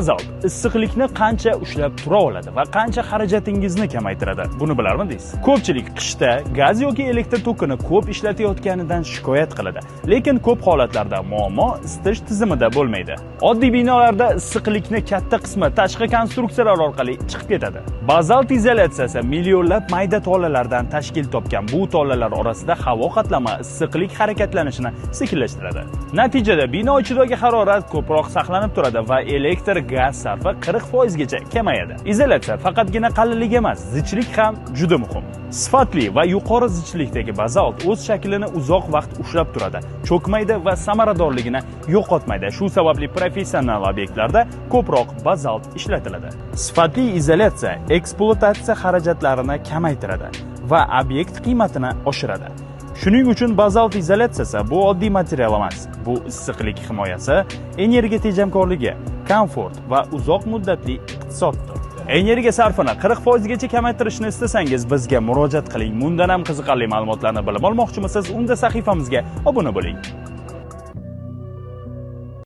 Bazalt issiqlikni qancha ushlab tura oladi va qancha xarajatingizni kamaytiradi? Buni bilarmidingiz? Ko'pchilik qishda gaz yoki elektr tokini ko'p ishlatayotganidan shikoyat qiladi. Lekin ko'p holatlarda muammo isitish tizimida bo'lmaydi. Oddiy binolarda issiqlikni katta qismi tashqi konstruksiyalar orqali chiqib ketadi. Bazalt izolyatsiyasi millionlab mayda tolalardan tashkil topgan. Bu tolalar orasida havo qatlama issiqlik harakatlanishini sekinlashtiradi. Natijada bino ichidagi harorat ko'proq saqlanib turadi va elektr gaz sarfi 40% gacha kamayadi. Izolyatsiya faqatgina qalinlik emas, zichlik ham juda muhim. Sifatli va yuqori zichlikdagi bazalt o'z shaklini uzoq vaqt ushlab turadi, cho'kmaydi va samaradorligini yo'qotmaydi. Shu sababli professional obyektlarda ko'proq bazalt ishlatiladi. Sifatli izolyatsiya ekspluatatsiya xarajatlarini kamaytiradi va obyekt qiymatini oshiradi. Shuning uchun bazalt izolyatsiyasi bu oddiy material emas. Bu issiqlik himoyasi, energiya tejamkorligi, komfort va uzoq muddatli iqtisoddir. Energiya sarfini 40% gacha kamaytirishni istasangiz bizga murojaat qiling. Bundan ham qiziqarli ma'lumotlarni bilib olmoqchimisiz? Unda sahifamizga obuna bo'ling.